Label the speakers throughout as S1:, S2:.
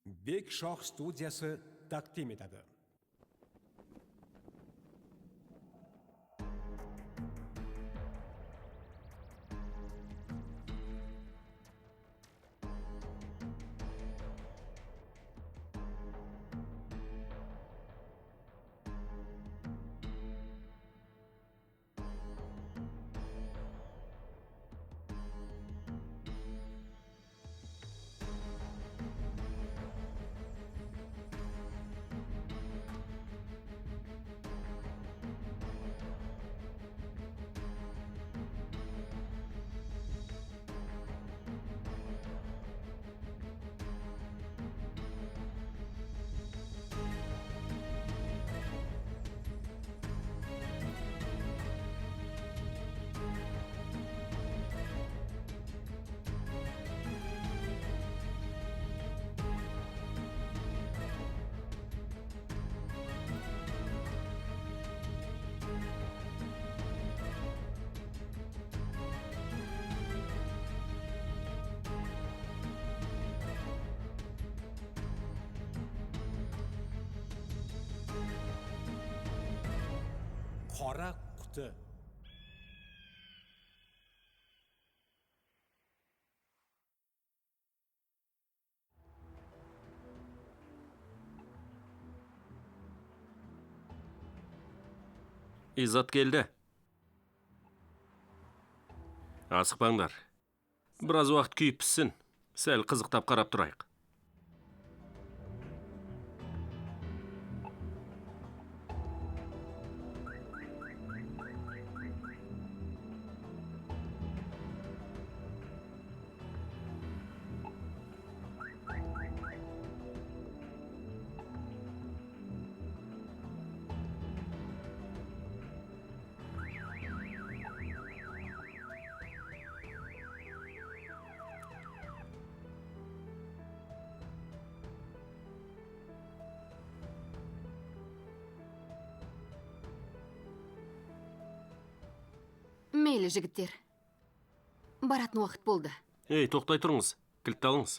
S1: Bek Shoh studiyasi taqdim etadi. Qora quti.
S2: İzzat geldi. Асықпаңдар. Біраз уақыт күйіп піссін. Сәл қызықтап қарап тұрайық.
S3: Мейлі, жігіттер. Баратын уақыт болды.
S2: Ей, тоқтай тұрыңыз. Кілтті алыңыз.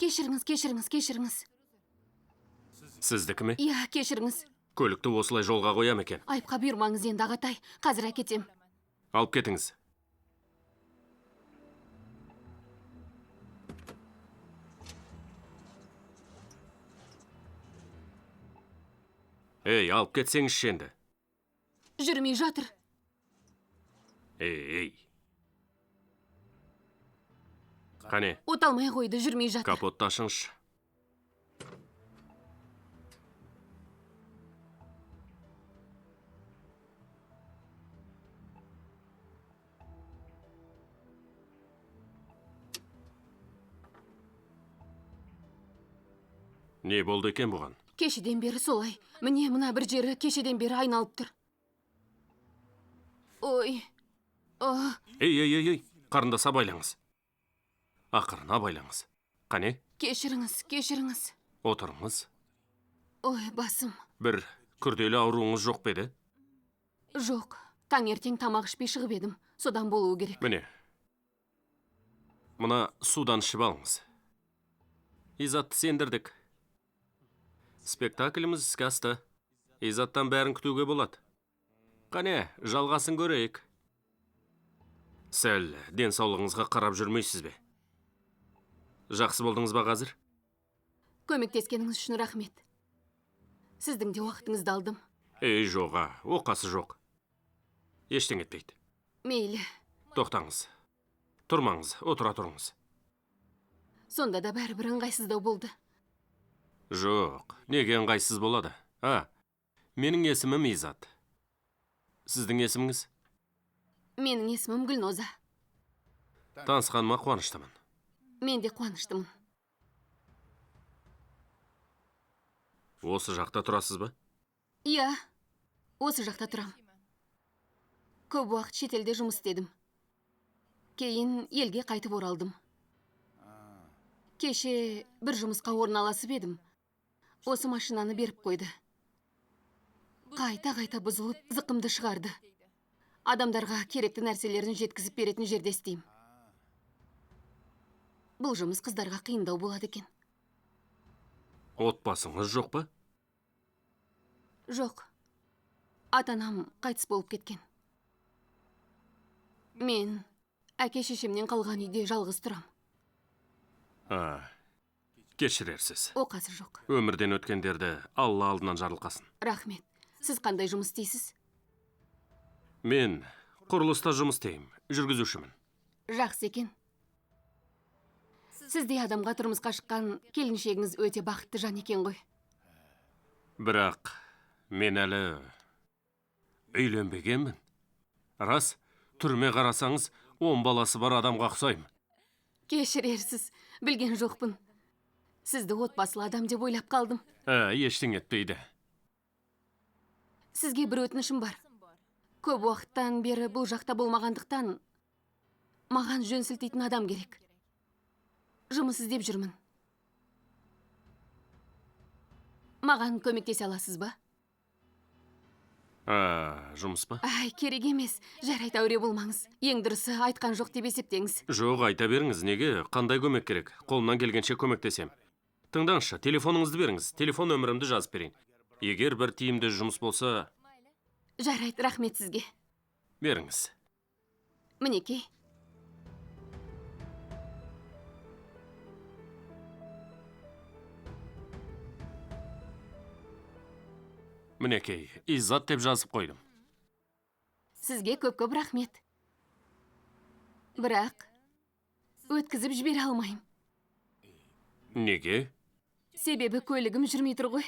S3: Кешіріңіз.
S2: Сіздікі ме?
S3: Иә, кешіріңіз.
S2: Көлікті осылай жолға қоям екен.
S3: Айыпқа бұйырмаңыз енді, ағатай. Қазір әкетем.
S2: Алып кетіңіз. Ей, алып кетсеңізші енді.
S3: Жүрмей жатыр.
S2: Ей. Қане,
S3: Оталмай қойды, жүрмей жатыр.
S2: капотты ашыңызшы. Не болды екен бұған?
S3: Кешеден бері солай. Міне, мына бір жері кешеден бері айналып тұр. Ой.
S2: Ей, қарындас абайлаңыз. Ақырын абайлаңыз. Қане,
S3: Кешіріңіз.
S2: отырыңыз.
S3: Ой, басым.
S2: Бір күрделі ауруыңыз жоқ беді?
S3: Жоқ. Таңертең тамақ ішпей шығып едім. Содан болуы керек.
S2: Міне, мына судан ішіп алыңыз. Изатты сендірдік. Спектакліміз іске асты. Изаттан бәрін күтуге болады. Қане, жалғасын көрейік. Сәл денсаулығыңызға қарап жүрмейсіз бе? Жақсы болдыңыз ба қазір?
S3: Көмектескеніңіз үшін рахмет. Сіздің де уақытыңызды алдым.
S2: Ей, жоға, оқасы жоқ. Ештеңе етпейді.
S3: Мейлі.
S2: Тоқтаңыз. Тұрмаңыз, отыра тұрыңыз.
S3: Сонда да бәрібір ыңғайсыздау болды.
S2: Жоқ, неге ыңғайсыз болады? Менің есімім Изат. Сіздің есіміңіз?
S3: Менің есімім Гүлноза.
S2: Танысқаныма қуаныштымын.
S3: Мен де қуаныштымын.
S2: Осы жақта тұрасыз ба?
S3: Иә, осы жақта тұрам. Көп уақыт шетелде жұмыс істедім. Кейін елге қайтып оралдым. Кеше бір жұмысқа орналасып едім. Осы машинаны беріп қойды. қайта бұзылып, зықымды шығарды. Адамдарға керекті нәрселерін жеткізіп беретін жерде істеймін. Бұл жұмыс қыздарға қиындау болады екен.
S2: Отбасыңыз жоқ па?
S3: Жоқ. Ата-анам қайтыс болып кеткен. Мен әке-шешемнен қалған үйде жалғыз тұрам.
S2: Кешірерсіз.
S3: Оқасы жоқ.
S2: Өмірден өткендерді Алла алдынан жарылқасын.
S3: Рахмет. Сіз қандай жұмыс істейсіз?
S2: Мен құрылыста жұмыс істеймін, жүргізушімін.
S3: Жақсы екен. Сіздей адамға тұрмысқа шыққан келіншегіңіз өте бақытты жан екен ғой.
S2: Бірақ мен әлі үйленбегенмін. Рас, түрме қарасаңыз, 10 баласы бар адамға ұқсаймын.
S3: Кешірерсіз, білген жоқпын. Сізді отбасылы адам деп ойлап қалдым.
S2: Ештеңе етпейді.
S3: Сізге бір өтінішім бар. Көп уақыттан бері бұл жақта болмағандықтан, маған жөн сілтейтін адам керек. Жұмыс іздеп жүрмін. Маған көмектесе аласыз ба?
S2: Жұмыс па?
S3: Керек емес. Жарайды, әуре болмаңыз. Ең дұрысы айтқан жоқ деп есептеңіз.
S2: Жоқ, айта беріңіз, неге? Қандай көмек керек? Қолымнан келгенше көмектесем. Тыңдаңызшы, телефоныңызды беріңіз. Телефон нөмірімді жазып берейін. Егер бір тиімді жұмыс болса...
S3: Жарайды, рахмет сізге.
S2: Беріңіз.
S3: Мінекей.
S2: Мінекей, Иззат деп жазып қойдым.
S3: Сізге көп рахмет. Бірақ өткізіп жібере алмайым.
S2: Неге?
S3: Себебі көлігім жүрмей тұр ғой.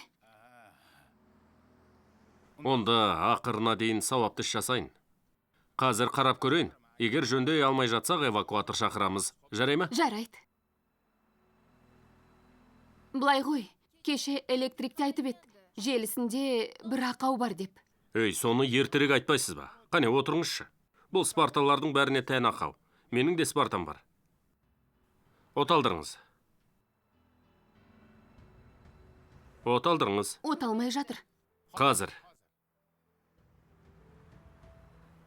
S2: Онда ақырына дейін сауапты іс жасайын. Қазір қарап көрейін. Егер жөндей алмай жатсақ, эвакуатор шақырамыз. Жарай ма?
S3: Жарайды. Былай ғой, кеше электрикте айтып еді. Желісінде бір ақау бар деп.
S2: Соны ертерек айтпайсыз ба? Қане, отырыңызшы. Бұл спарталардың бәріне тән ақау. Менің де спартам бар. От алдырыңыз. От алдырыңыз.
S3: От алмай жатыр.
S2: Қазір.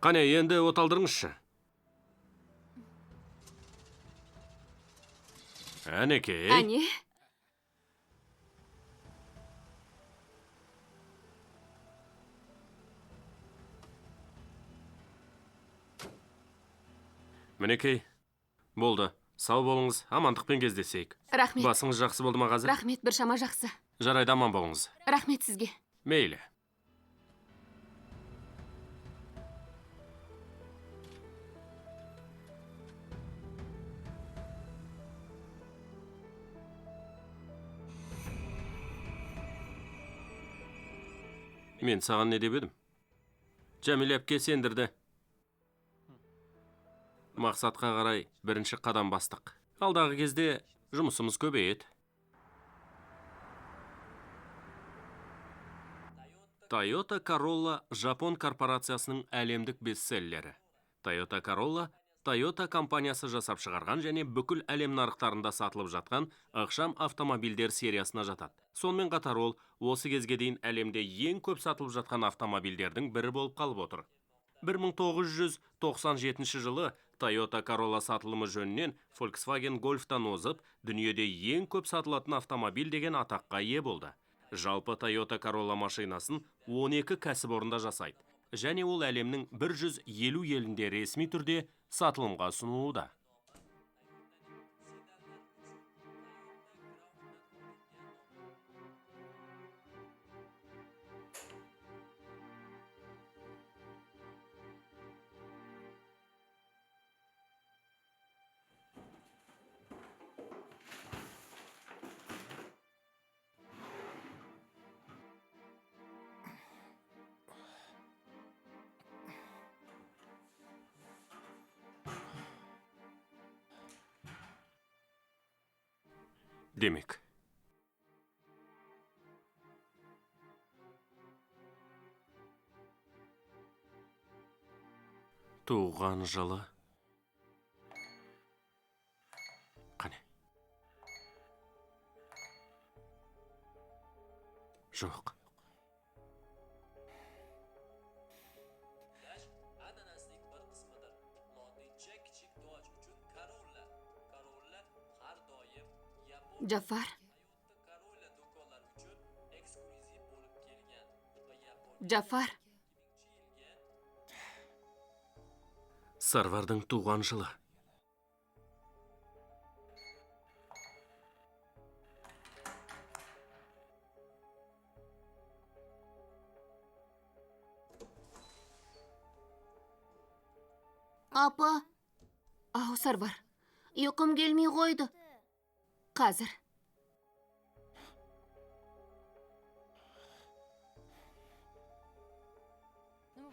S2: Қане, енді от алдырыңызшы. Әнекей.
S3: Әне?
S2: Мінекей. Болды. Сау болыңыз, амандықпен кездесейік.
S3: Рахмет.
S2: Басыңыз жақсы болды ма қазір?
S3: Рахмет, біршама жақсы.
S2: Жарайды, аман болыңыз.
S3: Рахмет сізге.
S2: Мейлі. Мен саған не деп едім? Жәмиле әпке сендірді. Мақсатқа қарай бірінші қадам бастық. Алдағы кезде жұмысымыз көбейеді. Toyota Corolla Жапон корпорациясының әлемдік бестселлері. Toyota Corolla Toyota компаниясы жасап шығарған және бүкіл әлем нарықтарында сатылып жатқан ықшам автомобильдер сериясына жатады. Сонымен қатар ол осы кезге дейін әлемде ең көп сатылып жатқан автомобильдердің бірі болып қалып отыр. 1997 жылы Toyota Corolla сатылымы жөнінен Volkswagen Golf'тан озып, дүниеде ең көп сатылатын автомобиль деген атаққа ие болды. Жалпы Toyota Corolla машинасын 12 кәсіпорында жасайды. Және ол әлемнің 150 елінде ресми түрде сатылымға ұсынылуда. Демек. Туған жылы. Қане. Жоқ.
S3: Джафар. Джафар.
S2: Сарвардың туған жылы.
S3: Апа. Ау, Сарвар. Ұйқым келмей қойды. Қазір.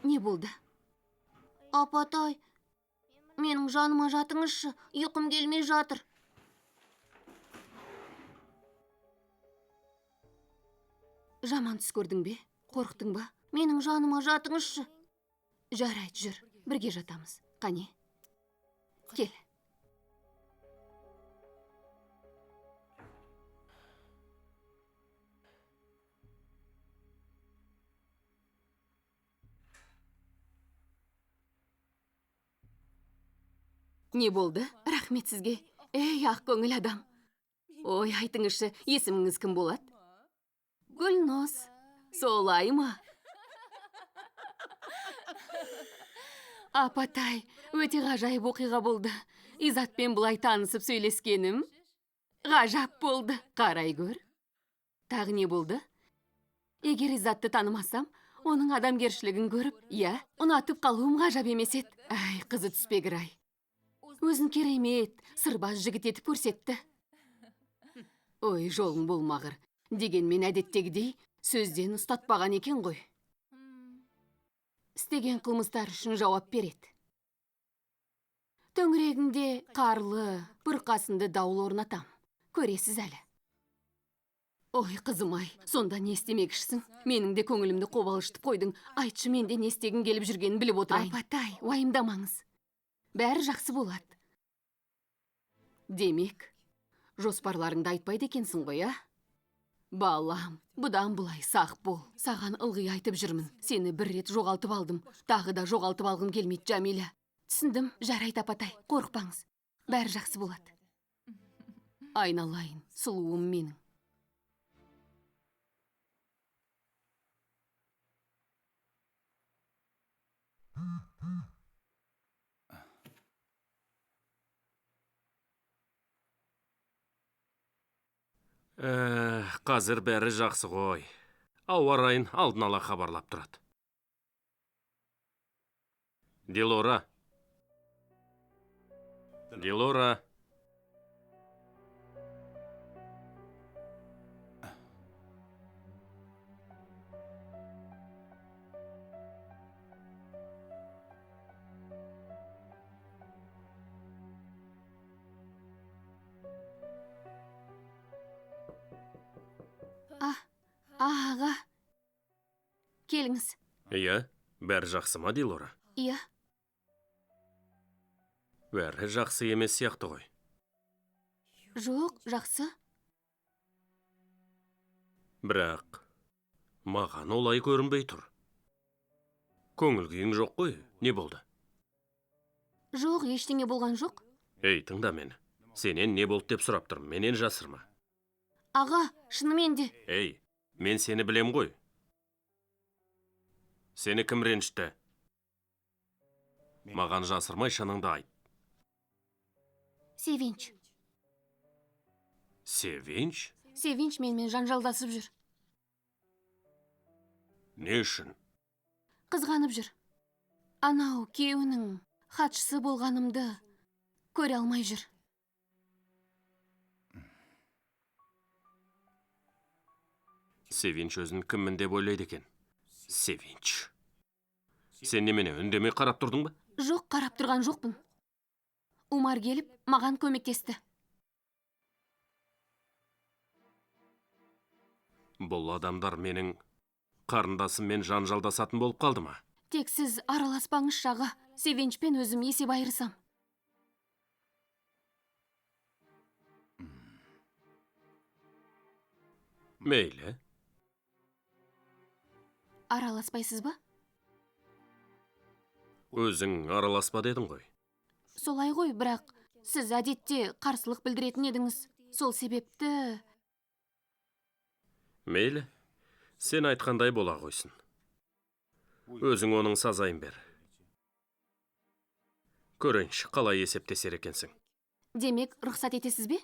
S3: Не болды? Апатай, менің жаныма жатыңызшы, ұйқым келмей жатыр. Жаман түс көрдің бе? Қорықтың ба? Менің жаныма жатыңызшы. Жарайды, жүр, бірге жатамыз. Қане? Кел. Не болды? Рахмет сізге. Ей, ақ көңіл адам. Ой, айтыңызшы, есіміңіз кім болады? Гүлнос. Солай ма? Апатай, өте ғажайып оқиға болды. Изатпен бұлай танысып сөйлескенім. Ғажап болды. Қарай көр. Тағы не болды? Егер Изатты танымасам, оның адамгершілігін көріп, ұнатып қалуым ғажап емес еді. Әй, қызы түспегір-ай. Өзін керемет, сырбаз жігіт етіп көрсетті. Ой, жолың болмағыр. Дегенмен әдеттегідей сөзден ұстатпаған екен ғой. Істеген қылмыстар үшін жауап береді. Төңірегінде қарлы, бұрқасынды дауыл орнатам. Көресіз әлі. Ой, қызым-ай, сонда не істемекшісің? Менің де көңілімді қобалжытып қойдың. Айтшы, менде не істегің келіп жүргенін біліп отырайын. Апатай, уайымдамаңыз. Бәрі жақсы болады. Демек, жоспарларыңды айтпайды екенсің ғой, а? Балам, бұдан бұлай сақ бол. Саған ылғи айтып жүрмін. Сені бір рет жоғалтып алдым. Тағы да жоғалтып алғым келмейді, Джамиля. Түсіндім, жарайды апатай, қорықпаңыз. Бәрі жақсы болады. Айналайын, сұлуым менің.
S2: Қазір бәрі жақсы ғой. Ауа райын алдын ала хабарлап тұрады. Дилора. Дилора.
S3: Аға. Келіңіз.
S2: Иә, бәрі жақсы ма, Дилора?
S3: Иә.
S2: Бәрі жақсы емес сияқты ғой.
S3: Жоқ, жақсы.
S2: Бірақ, маған олай көрінбей тұр. Көңіл күйің жоқ қой, не болды?
S3: Жоқ, ештеңе болған жоқ.
S2: Ей, тыңда мені. Сенен не болды деп сұрап тұрмын, менен жасырма.
S3: Аға, шынымен де.
S2: Ей, мен сені білем ғой. Сені кім ренжітті? Маған жасырмай шыныңды айт.
S3: Севинч.
S2: Севинч?
S3: Севинч менімен жанжалдасып жүр.
S2: Не үшін?
S3: Қызғанып жүр. Анау күйеуінің хатшысы болғанымды көре алмай жүр.
S2: Севинч өзін кіммін деп ойлайды екен? Севинч. Сен немене үндемей қарап тұрдың ба?
S3: Жоқ, қарап тұрған жоқпын. Умар келіп, маған көмектесті.
S2: Бұл адамдар менің қарындасыммен жанжалдасатын болып қалды ма?
S3: Тек сіз араласпаңыз шаға. Севинчпен өзім есеп айырсам.
S2: Мейлі.
S3: Араласпайсыз ба?
S2: Өзің араласпа дедің ғой.
S3: Солай ғой, бірақ сіз әдетте қарсылық білдіретін едіңіз. Сол себепті
S2: Мейлі, сен айтқандай бола қойсын. Өзің оның сазайын бер. Көрейінші, қалай есептесер екенсің.
S3: демек рұқсат етесіз бе?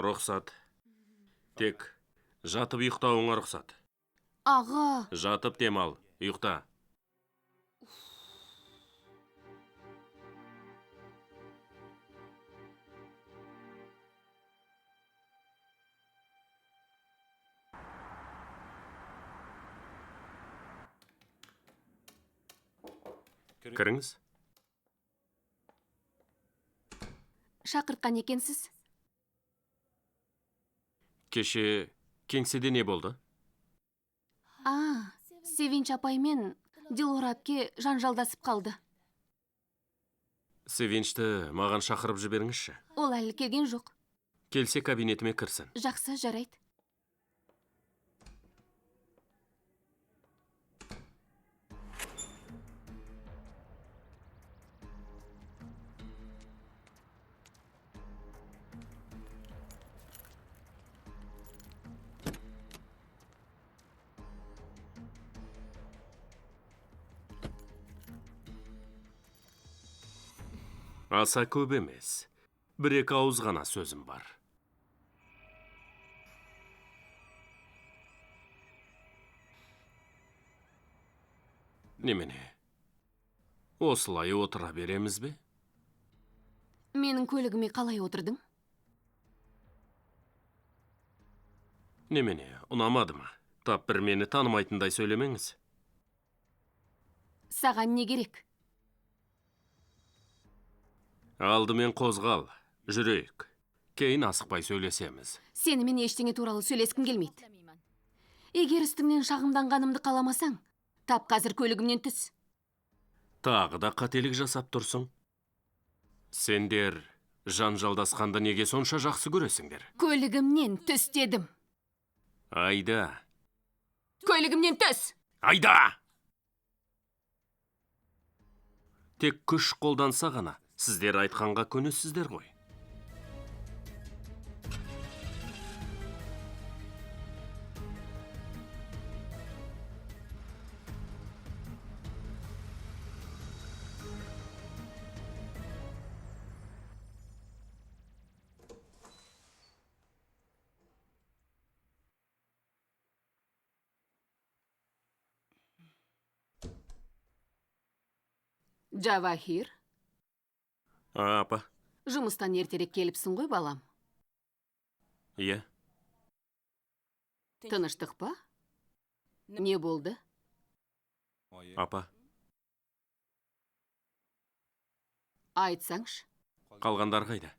S2: Рұқсат. Тек жатып ұйықтауыңа рұқсат.
S3: Аға,
S2: Жатып демал, ұйықта. Кіріңіз.
S3: шақыртқан екенсіз.
S2: Кеше кеңседе не болды?
S3: Севинч апай мен Дилора әпке жанжалдасып қалды.
S2: Севинчті маған шақырып жіберіңізші.
S3: Ол әлі келген жоқ.
S2: Келсе кабинетіме кірсін.
S3: Жақсы, жарайды.
S2: Аса көп емес. Бір-екі ауыз ғана сөзім бар. Немене? Осылай отыра береміз бе?
S3: Менің көлігіме қалай отырдың?
S2: Немене, ұнамады ма? Тап бір мені танымайтындай сөйлемеңіз.
S3: Саған не керек?
S2: Алдымен қозғал, жүрейік. Кейін асықпай сөйлесеміз.
S3: Сенімен ештеңе туралы сөйлескім келмейді. Егер үстіңнен шағымданғанымды қаламасаң, тап қазір көлігімнен түс.
S2: Тағы да қателік жасап тұрсың. Сендер жанжалдасқанды неге сонша жақсы көресіңдер?
S3: Көлігімнен түс дедім.
S2: Айда,
S3: Көлігімнен түс!
S2: айда! Тек күш қолданса ғана, сіздер айтқанға көнесіздер ғой.
S3: Джавахир,
S2: Апа,
S3: жұмыстан ертерек келіпсің ғой, балам.
S2: иә,
S3: Тыныштық па? Не болды?
S2: апа,
S3: Айтсаңшы.
S2: қалғандар қайда?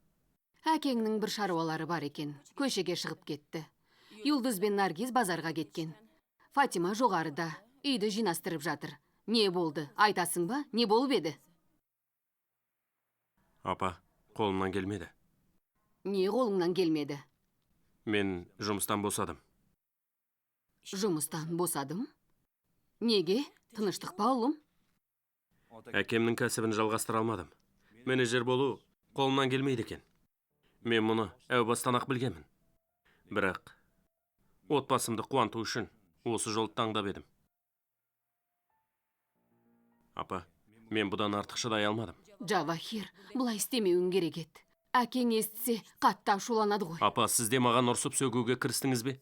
S3: Әкеңнің бір шаруалары бар екен. Көшеге шығып кетті. Юлдыз бен Наргиз базарға кеткен. Фатима жоғарыда. Үйді жинастырып жатыр. Не болды? Айтасың ба? Не болып еді?
S2: Апа, қолымнан келмеді.
S3: Не қолыңнан келмеді?
S2: Мен жұмыстан босадым.
S3: Жұмыстан босадым? Неге? Тыныштық па, ұлым?
S2: Әкемнің кәсібін жалғастыра алмадым. Менеджер болу қолымнан келмейді екен. Мен мұны әу бастан ақ білгенмін. Бірақ отбасымды қуанту үшін осы жолды таңдап едім. Апа, мен бұдан артық шыдай алмадым.
S3: Джавахир, бұлай істемеуің керек еді. Әкең естісе, қатты ашуланады ғой.
S2: Апа, сіз де маған ұрсып сөгуге кірістіңіз бе?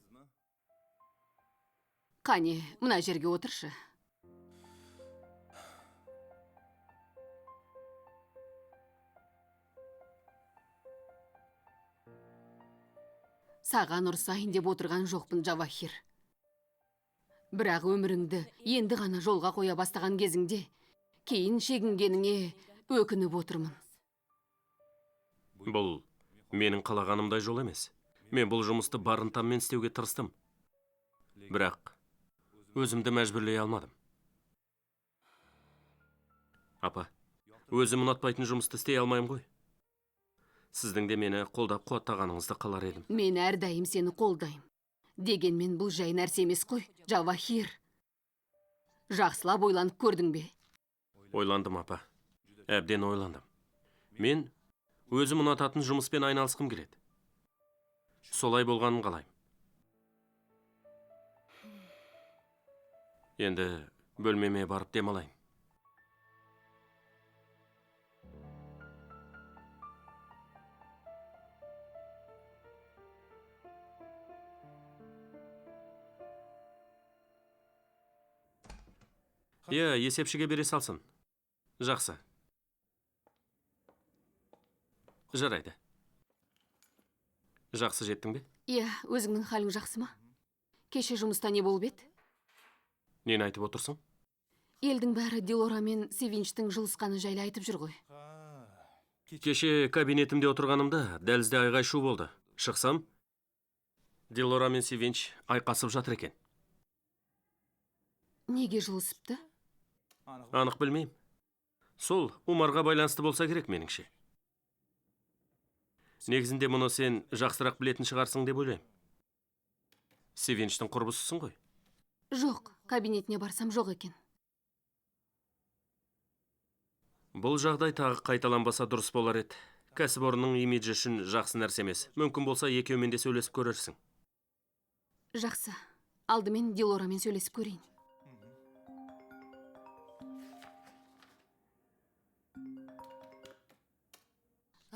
S3: Қане, мына жерге отыршы. Саған ұрсайын деп отырған жоқпын, Джавахир. Бірақ өміріңді енді ғана жолға қоя бастаған кезіңде, кейін шегінгеніңе өкініп отырмын.
S2: Бұл менің қалағанымдай жол емес. Мен бұл жұмысты бар ынтаммен істеуге тырыстым. Бірақ өзімді мәжбүрлей алмадым. Апа, өзім ұнатпайтын жұмысты істей алмайым ғой. Сіздің де мені қолдап қуаттағаныңызды қалар едім.
S3: Мен әрдайым сені қолдайым. Дегенмен бұл жай нәрсе емес қой, Джавахир. Жақсылап ойланып көрдің бе?
S2: Ойландым, апа. Әбден ойландым. Мен өзім ұнататын жұмыспен айналысқым келеді. Солай болғанын қалайым. Енді бөлмеме барып демалайын. Есепшіге бере салсын. Жақсы. Жарайды. Жақсы жеттің бе?
S3: Өзіңнің халің жақсы ма? Кеше жұмыста не болып еді?
S2: Нені айтып отырсың?
S3: Елдің бәрі Дилора мен Севинчтің жылысқаны жайлы айтып жүр ғой.
S2: Кеше кабинетімде отырғанымда дәлізде айғай-шу болды. Шықсам, Дилора мен Севинч айқасып жатыр екен.
S3: Неге жылысыпты?
S2: Анық білмеймін. Сол Умарға байланысты болса керек меніңше. Негізінде мұны сен жақсырақ білетін шығарсың деп ойлаймын. Севинчтің құрбысысың ғой?
S3: Жоқ, кабинетіне барсам жоқ екен.
S2: Бұл жағдай тағы қайталанбаса дұрыс болар еді. Кәсіпорынның имиджі үшін жақсы нәрсе емес. Мүмкін болса екеумен де сөйлесіп көрерсің.
S3: Жақсы. Алдымен Дилорамен сөйлесіп көрейін.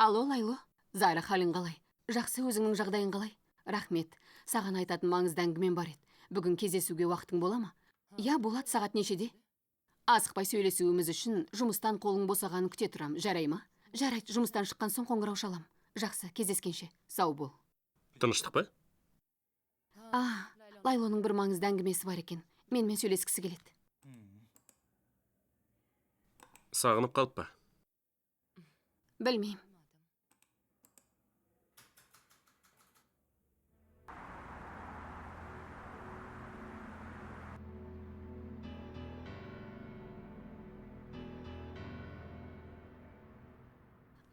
S3: Алло, Лайло. Зайра, халің қалай? Жақсы, өзіңнің жағдайың қалай? Рахмет. Саған айтатын маңызды әңгімем бар еді. Бүгін кездесуге уақытың бола ма? Болады, сағат нешеде? Асықпай сөйлесуіміз үшін жұмыстан қолың босағанын күте тұрам. Жарай ма? Жарайды, жұмыстан шыққан соң қоңырау шалам. Жақсы, кездескенше. Сау бол.
S2: Тыныштық па?
S3: Лайлоның бір маңызды әңгімесі бар екен. Менімен сөйлескісі келеді.
S2: Сағынып қалып па?
S3: Білмеймін.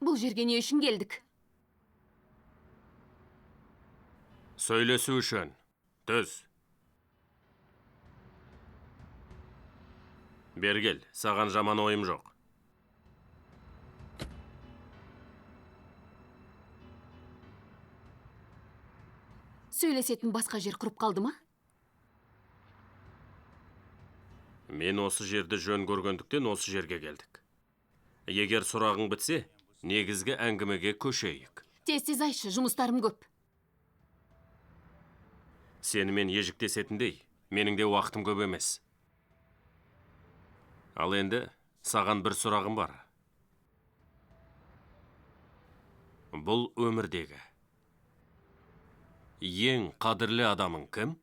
S3: Бұл жерге не үшін келдік?
S2: Сөйлесу үшін. Түз. Бергел, саған жаман ойым жоқ.
S3: Сөйлесетін басқа жер құрып қалды ма?
S2: Мен осы жерді жөн көргендіктен осы жерге келдік. Егер сұрағың бітсе, негізгі әңгімеге көшейік.
S3: Тез айтшы, жұмыстарым көп.
S2: Сенімен ежіктесетіндей, менің де уақытым көп емес. Ал енді саған бір сұрағым бар. Бұл өмірдегі ең қадірлі адамың кім?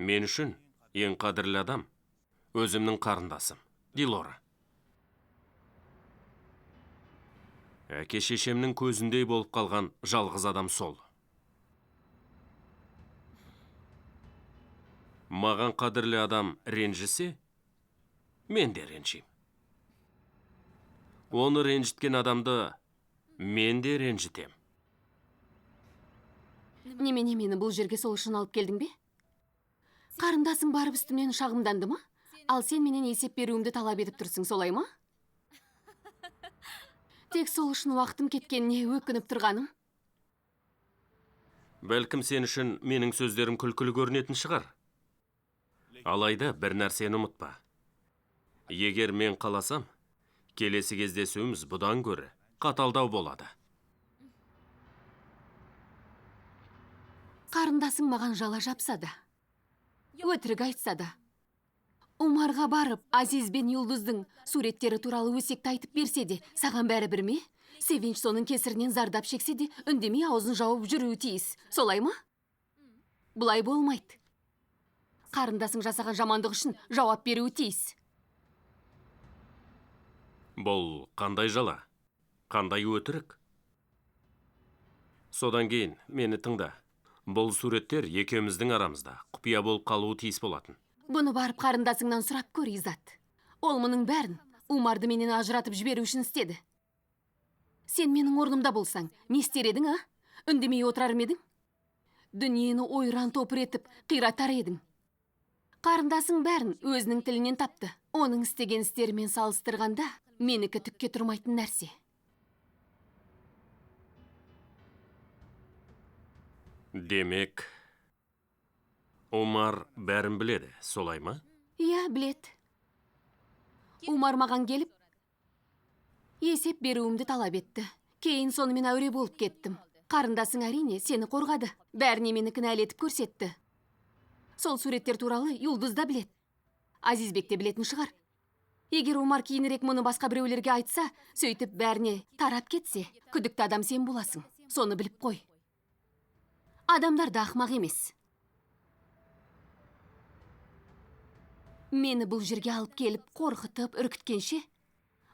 S2: Мен үшін ең қадірлі адам өзімнің қарындасым, Дилора. Әке-шешемнің көзіндей болып қалған жалғыз адам сол. Маған қадірлі адам ренжісе, мен де ренжим. Оны ренжіткен адамды мен де ренжітем.
S3: Немене мені бұл жерге сол үшін алып келдің бе? Қарындасың барып үстімнен шағымданды ма? Ал сен менен есеп беруімді талап етіп тұрсың, солай ма? Тек сол үшін уақытым кеткеніне өкініп тұрғаным.
S2: Бәлкім сен үшін менің сөздерім күлкілі көрінетін шығар. Алайда бір нәрсені ұмытпа. Егер мен қаласам, келесі кездесуіміз бұдан көрі қаталдау болады.
S3: Қарындасың маған жала жапса да, өтірік айтса да, Умарға барып, Азиз бен Юлдыздың суреттері туралы өсекті айтып берсе де, саған бәрі бір ме? Севинч соның кесірінен зардап шексе де, үндемей аузын жауып жүруі тиіс. Солай ма? Бұлай болмайды. Қарындасың жасаған жамандық үшін жауап беруі тиіс.
S2: Бұл қандай жала? Қандай өтірік? Содан кейін мені тыңда. Бұл суреттер екеуміздің арамызда құпия болып қалуы тиіс болатын.
S3: Бұны барып қарындасыңнан сұрап көр, Изат. Ол мұның бәрін Умарды менен ажыратып жіберу үшін істеді. Сен менің орнымда болсаң, не істер едің, а? Үндемей отырар ма едің? Дүниені ойран топыр етіп, қиратар едің. Қарындасың бәрін өзінің тілінен тапты. Оның істеген істерімен салыстырғанда, менікі түкке тұрмайтын нәрсе.
S2: Демек, Омар бәрін біледі, солай ма?
S3: Иә, білет. Умар маған келіп, есеп беруімді талап етті. Кейін сонымен әуре болып кеттім. Қарындасың әрине сені қорғады. Бәріне мені кінәлетіп көрсетті. Сол суреттер туралы Юлдыз да білет. Азизбек те білетін шығар. Егер Омар кейінірек мұны басқа біреулерге айтса, сөйтіп бәріне тарап кетсе, күдікті адам сен боласың. Соны біліп қой. Адамдар да ақымақ емес. Мені бұл жерге алып келіп, қорқытып, үркіткенше,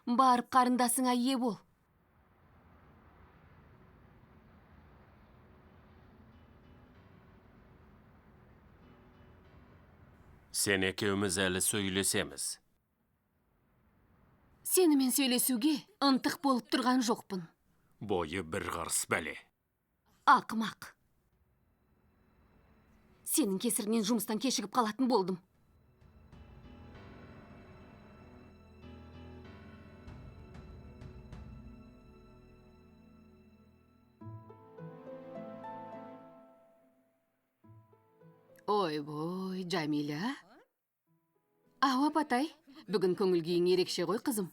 S3: барып қарындасыңа ие бол.
S2: Сен екеуміз әлі сөйлесеміз.
S3: Сенімен сөйлесуге ынтық болып тұрған жоқпын.
S2: Бойы бір қарыс бәле.
S3: Ақымақ. Сенің кесірінен жұмыстан кешігіп қалатын болдым. Ой-бой, Джамиля. Ау, апатай, бүгін көңіл күйің ерекше ғой, қызым.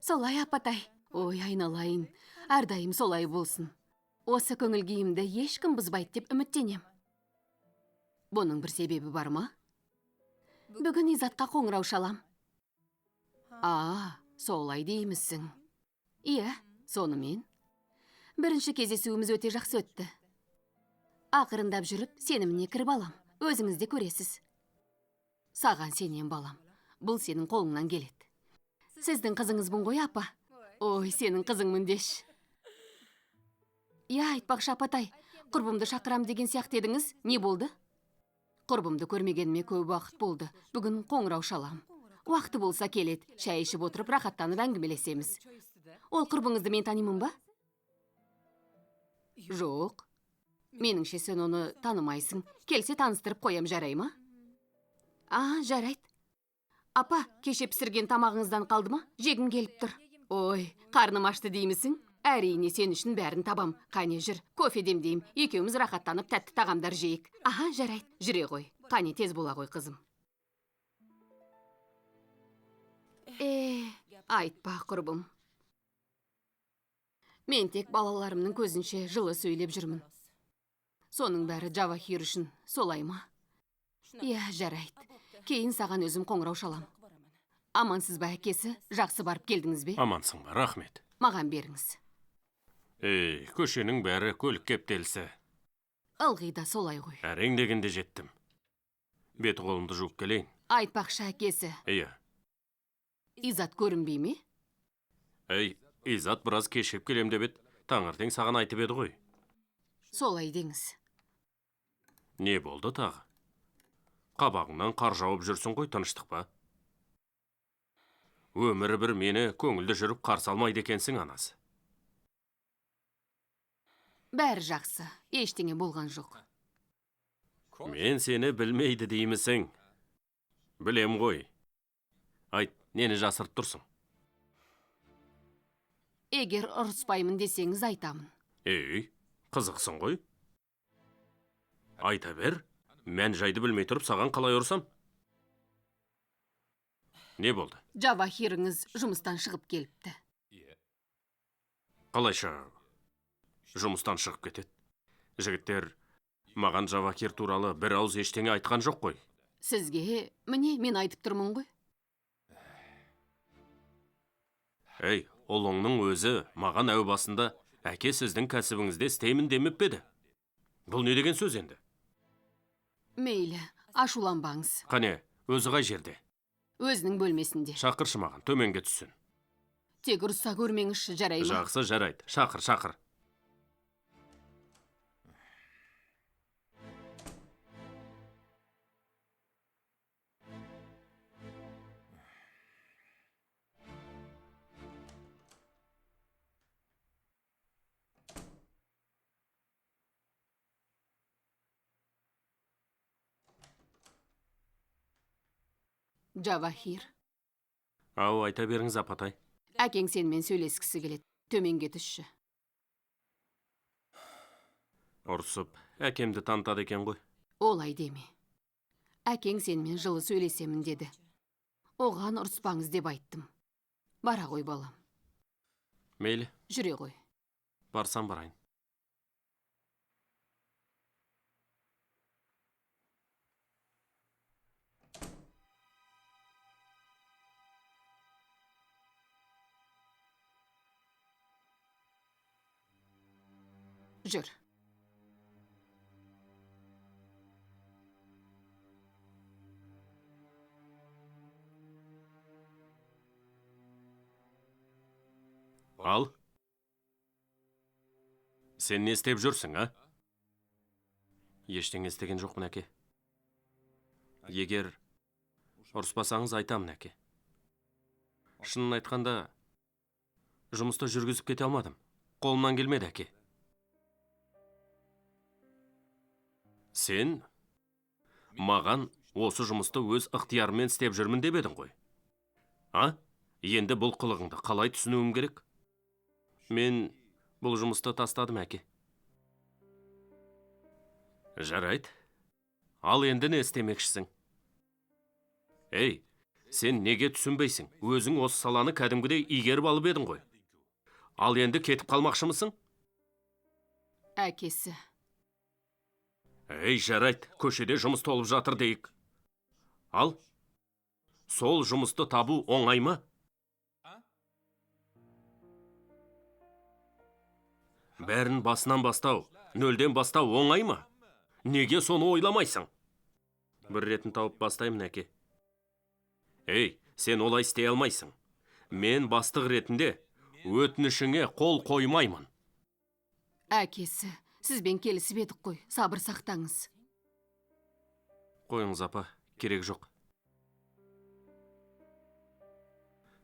S3: Солай, апатай. Ой, айналайын, әрдайым солай болсын. Осы көңіл күйімді ешкім бұзбайды деп үміттенем. Бұның бір себебі бар ма? Бүгін Изатқа қоңырау шалам. Солай деймісің. Иә, сонымен. Бірінші кездесуіміз өте жақсы өтті. Ақырындап жүріп, сеніміне кіріп алам. Өзіңіз де көресіз. Саған сенем, балам. Бұл сенің қолыңнан келеді. Сіздің қызыңызбын ғой, апа. Ой, сенің қызыңмын деш. Я, айтпақшы, апатай, құрбымды шақырам деген сияқты едіңіз. Не болды? Құрбымды көрмегеніме көп уақыт болды. Бүгін қоңырау шалам. Уақыты болса келеді. Шай ішіп отырып, рахаттанып әңгімелесеміз. Ол құрбыңызды мен танимын ба? Жоқ. Меніңше сен оны танымайсың. Келсе таныстырып қоям, жарай ма? Жарайды. Апа, кеше пісірген тамағыңыздан қалды ма? Жегім келіп тұр. Ой, қарным ашты деймісің? Әрине сен үшін бәрін табам. Қане жүр, кофе демдейм. Екеуміз рахаттанып тәтті тағамдар жейік. Жарайды. Жүре ғой. Қане тез бола ғой, қызым. Айтпа, құрбым. Мен тек балаларымның көзінше жылы сөйлеп жүрмін. Соның бәрі Джавахир үшін, солай ма? Иә, жарайды. Кейін саған өзім қоңырау шалам. Амансыз ба, әкесі? Жақсы барып келдіңіз бе?
S2: Амансың ба, рахмет.
S3: Маған беріңіз.
S2: Көшенің бәрі көлік кептелісі.
S3: Ылғи да солай ғой.
S2: Әрең дегенде жеттім. Беті қолымды жуып келейін.
S3: Айтпақшы, әкесі.
S2: Иә.
S3: Изат көрінбей ме?
S2: Изат біраз кешіп келем деп еді. Таңертең саған айтып еді ғой.
S3: Солай деңіз.
S2: Не болды тағы? Қабағыңнан қар жауып жүрсің ғой, тыныштық па? Өмірі бір мені көңілді жүріп қарсы алмайды екенсің, анасы.
S3: Бәрі жақсы, ештеңе болған жоқ.
S2: Мен сені білмейді деймісің. Білем ғой. Айт, нені жасырып тұрсың?
S3: Егер ұрыспаймын десеңіз айтамын.
S2: Қызықсың ғой. Айта бер, мән жайды білмей тұрып саған қалай ұрсам? Не болды?
S3: Джавахиріңіз жұмыстан шығып келіпті.
S2: Қалайша жұмыстан шығып кетеді? Жігіттер маған Джавахир туралы бір ауыз ештеңе айтқан жоқ қой.
S3: Сізге, міне, мен айтып тұрмын ғой.
S2: Ұлыңның өзі маған әу басында әке сіздің кәсібіңізде істеймін демеп пе еді? Бұл не деген сөз енді?
S3: Мейлі, ашуланбаңыз.
S2: Қане, өзі қай жерде?
S3: Өзінің бөлмесінде.
S2: Шақыршы маған, төменге түссін.
S3: Тек ұрса көрмеңізші, жарай ма?
S2: Жақсы, жарайды. Шақыр.
S3: Жавахир.
S2: Ау, айта беріңіз, апатай.
S3: Әкең сенімен сөйлескісі келеді. Төменге түсші.
S2: Ұрсып, әкемді танытады екен ғой.
S3: Олай деме. Әкең сенімен жылы сөйлесемін деді. Оған ұрыспаңыз деп айттым. Бара ғой, балам.
S2: Мейлі,
S3: Жүре ғой.
S2: барсам барайын.
S3: Жүр.
S2: Ал. Сен не істеп жүрсің, а? Ештеңе істеген жоқпын, әке. Егер ұрыспасаңыз айтамын, әке. Шынын айтқанда, жұмысты жүргізіп кете алмадым. Қолымнан келмеді, әке. Сен маған осы жұмысты өз ықтиярыммен істеп жүрмін деп едің ғой. А? Енді бұл қылығыңды қалай түсінуім керек? Мен бұл жұмысты тастадым, әке. Жарайды. Ал енді не істемекшісің? Ей, сен неге түсінбейсің? Өзің осы саланы кәдімгідей игеріп алып едің ғой. Ал енді кетіп қалмақшымысың?
S3: Әкесі.
S2: Ей, жарайды, көшеде жұмыс толып жатыр дейік. Ал, сол жұмысты табу оңай ма? Бәрін басынан бастау, нөлден бастау оңай ма? Неге соны ойламайсың? Бір ретін тауып бастаймын, әке. Ей, сен олай істей алмайсың. Мен бастық ретінде өтінішіңе қол қоймаймын.
S3: Әкесі, сізбен келісіп едік қой, сабыр сақтаңыз.
S2: Қойыңыз, апа, керек жоқ.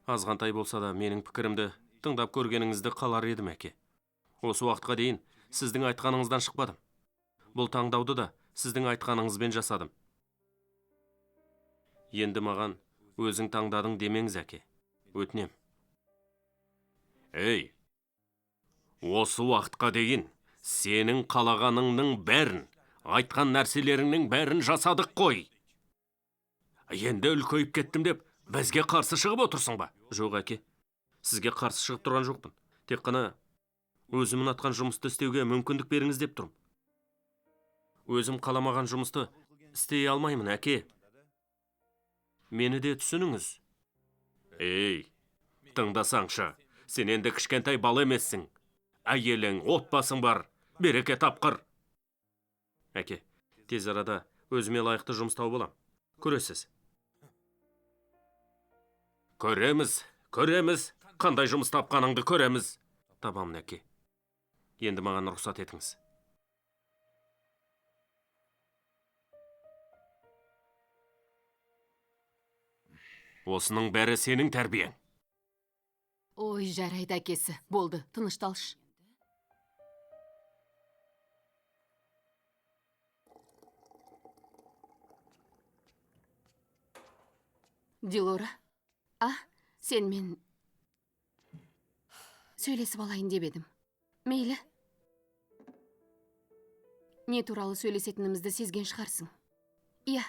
S2: Азғантай болса да менің пікірімді тыңдап көргеніңізді қалар едім, әке. Осы уақытқа дейін сіздің айтқаныңыздан шықпадым. Бұл таңдауды да сіздің айтқаныңызбен жасадым. Енді маған өзің таңдадың демеңіз, әке. Өтінем. Ей, осы уақытқа дейін сенің қалағаныңның бәрін, айтқан нәрселеріңнің бәрін жасадық қой. Енді үлкейіп кеттім деп, бізге қарсы шығып отырсың ба? Жоқ, әке. Сізге қарсы шығып тұрған жоқпын. Тек қана өзім ұнатқан жұмысты істеуге мүмкіндік беріңіз деп тұрмын. Өзім қаламаған жұмысты істей алмаймын, әке. Мені де түсініңіз. Ей, тыңдасаңшы, сен енді кішкентай бала емессің. Әйелің, отбасың бар, береке тапқыр. Әке, тез арада өзіме лайықты жұмыс тауып алам. Көресіз. Көреміз. Қандай жұмыс тапқаныңды көреміз. Табамын, әке. Енді маған рұқсат етіңіз. Осының бәрі сенің тәрбиең.
S3: Ой, жарайды, әкесі. Болды, тынышталшы. Дилора, сен мен сөйлесіп алайын деп едім. Мейлі. Не туралы сөйлесетінімізді сезген шығарсың. Иә.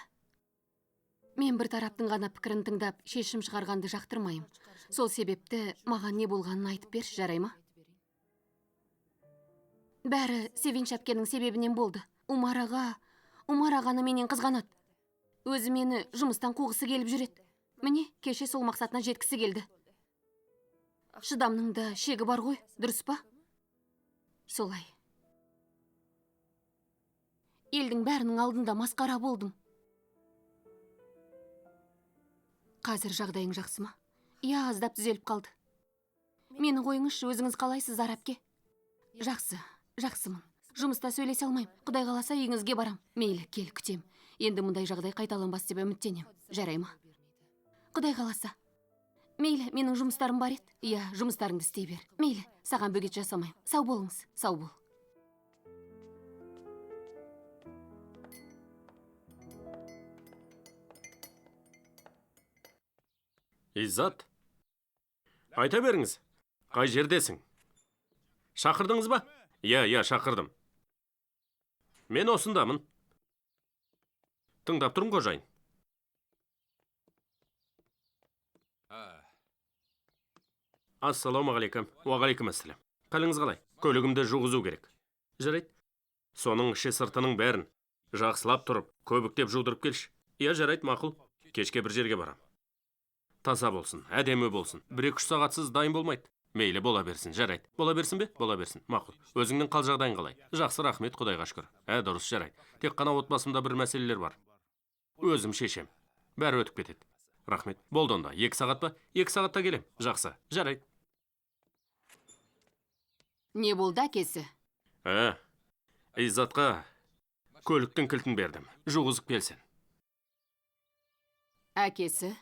S3: Мен бір тараптың ғана пікірін тыңдап, шешім шығарғанды жақтырмайым. Сол себепті маған не болғанын айтып берші, жарай ма? Бәрі Севинч әпкенің себебінен болды. Умар ағаны менен қызғанады. Өзі мені жұмыстан қуғысы келіп жүреді. Міне, кеше сол мақсатына жеткісі келді. Шыдамның да шегі бар ғой, дұрыс па? Солай. Елдің бәрінің алдында масқара болдым. Қазір жағдайың жақсы ма? Иә, аздап түзеліп қалды. Мені қойыңызшы, өзіңіз қалайсыз, Арапке? Жақсымын. Жұмыста сөйлесе алмайым. Құдай қаласа үйіңізге барам. Мейлі, кел, күтем. Енді мұндай жағдай қайталанбас деп үміттенем. Жарай ма? Құдай қаласа. Мейлі, менің жұмыстарым бар еді. Иә, жұмыстарыңды істей бер. Мейлі, саған бөгет жасамайым. Сау болыңыз, сау бол.
S2: Иззат, айта беріңіз, қай жердесің? Шақырдыңыз ба? Иә, шақырдым. Мен осындамын. Тыңдап тұрмын, қожайын. Ассалаумағалейкум. Уағалейкум ассалам. Қалыңыз қалай? Көлігімді жуғызу керек. Жарайды. Соның іші сыртының бәрін жақсылап тұрып, көбіктеп жудырып келші. Иә, жарайды, мақұл. Кешке бір жерге барам. Таза болсын, әдемі болсын. 1-2 сағатсыз дайын болмайды. Мейлі, бола берсін, жарайды. Бола берсін бе? Бола берсін. Мақұл. Өзіңнің қал жағдайың қалай? Жақсы, рахмет, Құдайға шүкір. Дұрыс, жарайды. Тек қана отбасымда бір мәселелер бар. Өзім шешем. Бәрі өтіп кетеді. Рахмет. Болды онда. 2 сағат па? 2 сағатта келем. Жақсы. Жарайды.
S3: Не болды әкесі?
S2: Иззатқа көліктің кілтін бердім. Жуғызып келсін.
S3: Әкесі?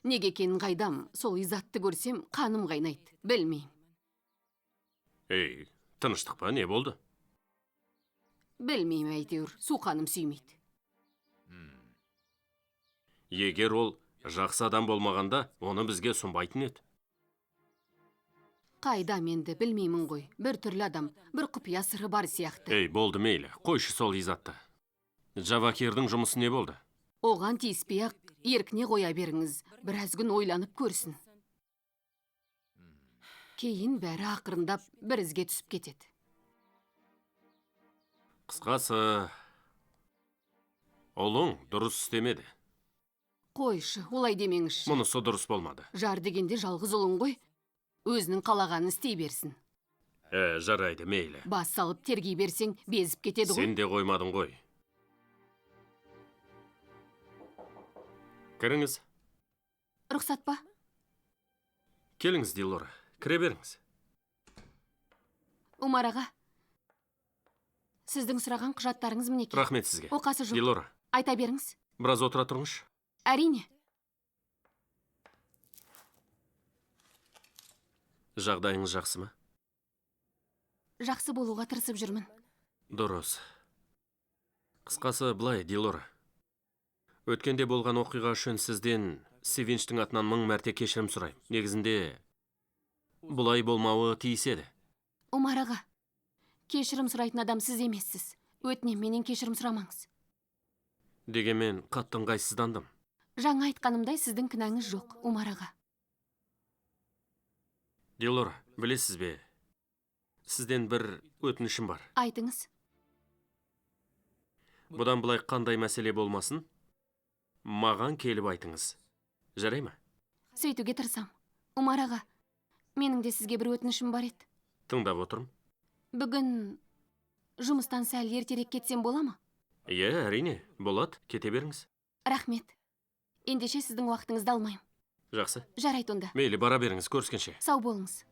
S3: Неге екенін қайдам, сол Изатты көрсем, қаным қайнайды. Білмейм.
S2: Тыныштық па, не болды?
S3: Білмейм әйтеуір, суқаным сүймейді.
S2: Егер ол жақсы адам болмағанда, оны бізге сұнбайтын еді.
S3: Қайдам енді, білмеймін ғой. Бір түрлі адам, бір құпия сыры бар сияқты.
S2: Болды мейлі, қойшы сол Изатты. Джавакирдің жұмысы не болды?
S3: Оған тиіспей-ақ, еркіне қоя беріңіз, біраз күн ойланып көрсін. Кейін бәрі ақырындап бір ізге түсіп кетеді.
S2: Қысқасы, ұлың дұрыс істемеді.
S3: Қойшы, олай демеңізші.
S2: Мұнысы дұрыс болмады.
S3: Жар дегенде жалғыз ұлың ғой, өзінің қалағанын істей берсін.
S2: Жарайды, мейлі.
S3: Бас салып тергей берсең, безіп кетеді ғой.
S2: Сен де қоймадың ғой. Кіріңіз.
S3: Рұқсат па?
S2: Келіңіз, Дилора. Кіре беріңіз.
S3: Умар аға, сіздің сұраған құжаттарыңыз мінеки.
S2: Рахмет сізге.
S3: Оқасы жоқ.
S2: Дилора,
S3: Айта беріңіз.
S2: біраз отыра тұрыңызшы.
S3: Әрине.
S2: Жағдайыңыз жақсы ма?
S3: Жақсы болуға тырысып жүрмін.
S2: Дұрыс. Қысқасы былай, Дилора. Өткенде болған оқиға үшін сізден Севинчтің атынан 1000 мәрте кешірім сұрайым. Негізінде бұлай болмауы тиіс еді.
S3: Умар аға, кешірім сұрайтын адам сіз емессіз. Өтінем, менен кешірім сұрамаңыз.
S2: Дегенмен қатты ыңғайсыздандым.
S3: Жаңа айтқанымдай сіздің кінәңіз жоқ, Умар аға.
S2: Дилора, білесіз бе? Сізден бір өтінішім бар.
S3: Айтыңыз.
S2: Бұдан былай қандай мәселе болмасын, маған келіп айтыңыз. Жарай ма?
S3: Сөйтуге тырысам. Умар аға, менің де сізге бір өтінішім бар еді.
S2: Тыңдап отырмын.
S3: Бүгін жұмыстан сәл ертерек кетсем бола ма?
S2: Иә, әрине, болады. Кете беріңіз.
S3: Рахмет. Ендеше сіздің уақытыңызды алмайым.
S2: Жақсы.
S3: Жарайды онда.
S2: Мейлі, бара беріңіз, көріскенше.
S3: Сау болыңыз.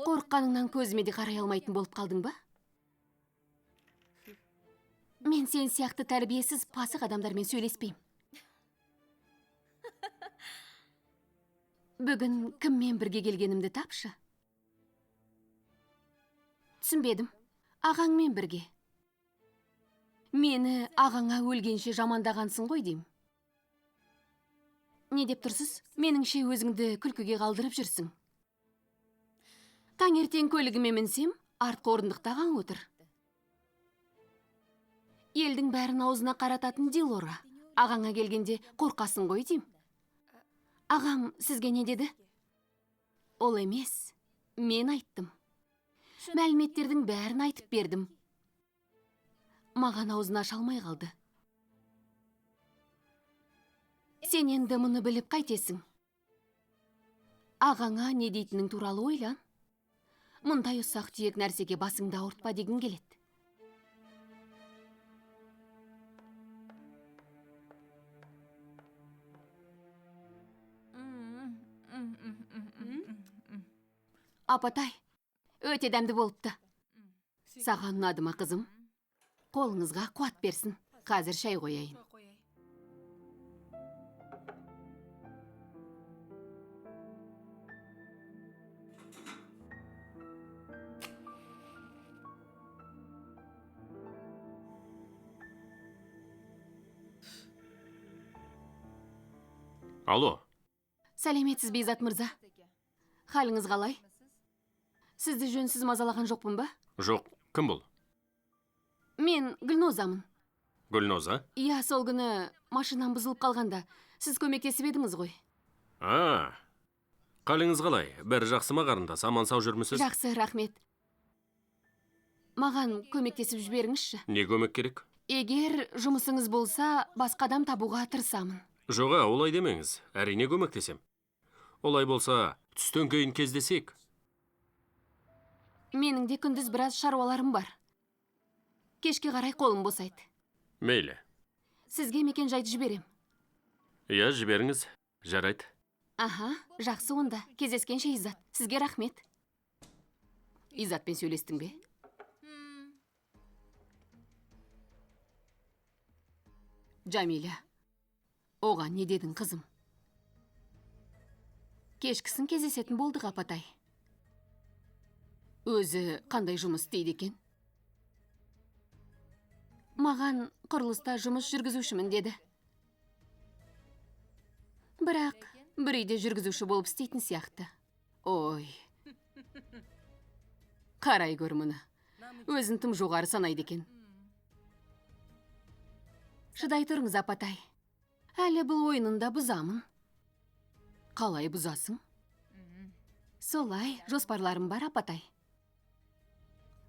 S3: Қорыққаныңнан көзіме де қарай алмайтын болып қалдың ба? Мен сен сияқты тәрбиесіз пасық адамдармен сөйлеспеймін. Бүгін кіммен бірге келгенімді тапшы. Түсінбедім. Ағаңмен бірге. Мені ағаңа өлгенше жамандағансың ғой деймін. Не деп тұрсыз? Меніңше өзіңді күлкіге қалдырып жүрсің. Таңертең көлігіме мінсем, артқы орындықта ағаң отыр. Елдің бәрін аузына қарататын Дилора. Ағаңа келгенде қорқасың ғой деймін. Ағам сізге не деді? Ол емес, мен айттым. Мәліметтердің бәрін айтып бердім. Маған аузын аша алмай қалды. Сен енді мұны біліп қайтесің. Ағаңа не дейтінің туралы ойлан. Мұндай ұсақ түйек нәрсеге басыңды ауыртпа дегім келеді. Апатай, өте дәмді болыпты. Саған ұнады ма, қызым? Қолыңызға қуат берсін. Қазір шай қояйын.
S2: Алло,
S3: Сәлеметсіз бе Изат мырза? Халіңіз қалай? Сізді жөнсіз мазалаған жоқпын ба?
S2: жоқ, кім бұл?
S3: Мен Гүлнозамын.
S2: Гүлноза?
S3: Иә, сол күні машинам бұзылып қалғанда, сіз көмектесіп едіңіз ғой.
S2: Қалыңыз қалай? Бәрі жақсы ма қарындас? Аман сау жүрмісіз?
S3: Жақсы, рахмет. Маған көмектесіп жіберіңізші.
S2: Не көмек керек?
S3: Егер жұмысыңыз болса, басқа адам табуға тырысамын.
S2: Жоға, олай демеңіз. Әрине көмектесем. Олай болса, түстен кейін кездесек.
S3: Менің де күндіз біраз шаруаларым бар. Кешке қарай қолым босайды.
S2: Мейлі.
S3: Сізге мекен жайды жіберем.
S2: Иә, жіберіңіз. Жарайды.
S3: Аха, жақсы онда. Кездескенше Изат. Сізге рахмет. Изатпен сөйлестің бе? Джамиля, оған не дедің қызым? Кешкісін кездесетін болдық апатай. Өзі қандай жұмыс істейді екен? Маған құрылыста жұмыс жүргізушімін деді. Бірақ бір үйде жүргізуші болып істейтін сияқты. Ой. Қарай көр мұны. Өзін тым жоғары санайды екен. Шыдай тұрыңыз апатай. Әлі бұл ойынында бұзамын. Қалай бұзасың? Солай, жоспарларым бар апатай.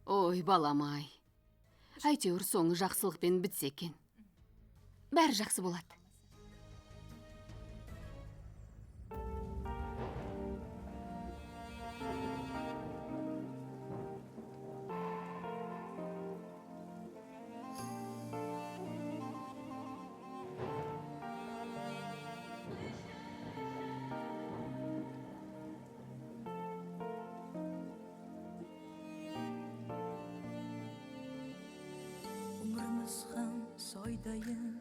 S3: Ой, балам-ай. Әйтеуір соңы жақсылықпен бітсе екен. Бәрі жақсы болады.
S4: Umrimiz ham soydayin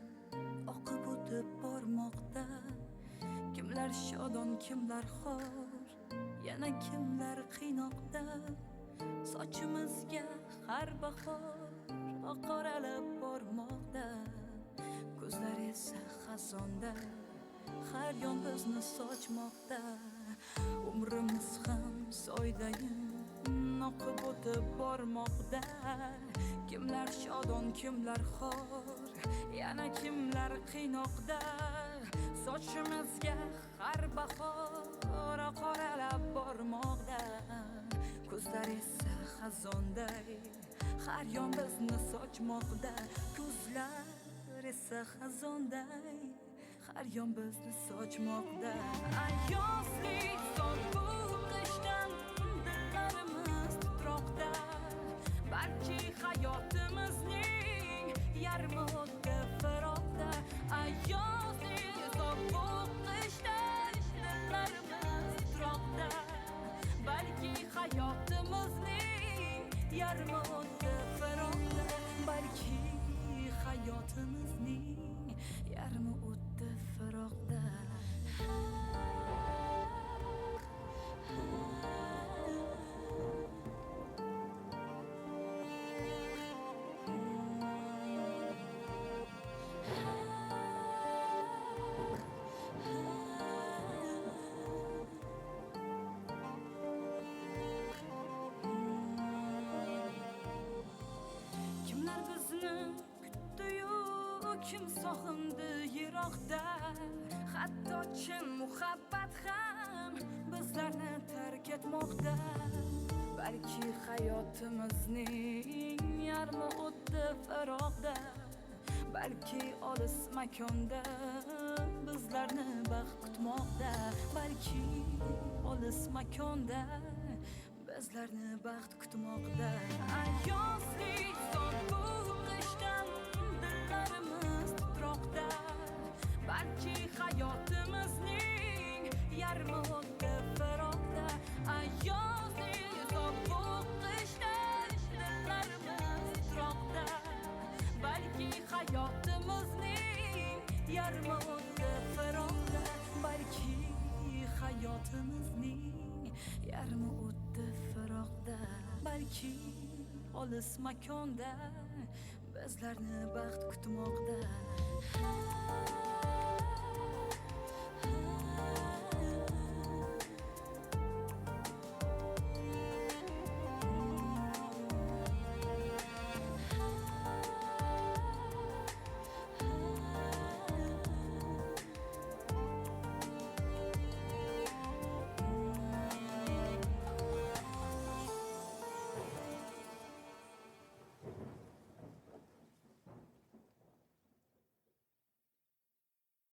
S4: oqib o'tib bormoqda. Kimlar shodon, kimlar xor, yana kimlar qiynoqda. Sochimizga har bahor oqaralab bormoqda. Ko'zlar esa xazonda, har yon bizni sochmoqda. Umrimiz ham soydayin oqib o'tib bormoqda. Kimlar shodon, kimlar xor, yana kimlar qiynoqda. Sochimizga har bahor oqaralab bormoqda. Ko'zlar esa xazonday, har yon bizni sochmoqda. Ko'zlar esa xazonday, har yon bizni sochmoqda. Ayozli sovuq qishdan dillarimiz titroqda. Balki hayotimizning yarmi o'tdi firoqda. Ayozli sovuq qishdan dillarimiz titroqda. Balki hayotimizning yarmi o'tdi firoqda. Balki hayotimizning yarmi o'tdi firoqda. Kimlar bizni kutdi-yu, kim sog'indi yiroqda. Hatto chin muhabbat ham bizlarni tark etmoqda. Balki hayotimizning yarmi o'tdi firoqda. Balki olis makonda bizlarni baxt kutmoqda. Balki olis makonda bizlarni baxt kutmoqda. Ayozli sovuq qishdan dillarimiz titroqda. Balki hayotimizning yarmi o'tdi firoqda. Ayozli sovuq qishdan dillarimiz titroqda. Balki hayotimizning yarmi o'tdi firoqda. Balki hayotimizning yarmi o'tdi firoqda. Balki olis makonda bizlarni baxt kutmoqda.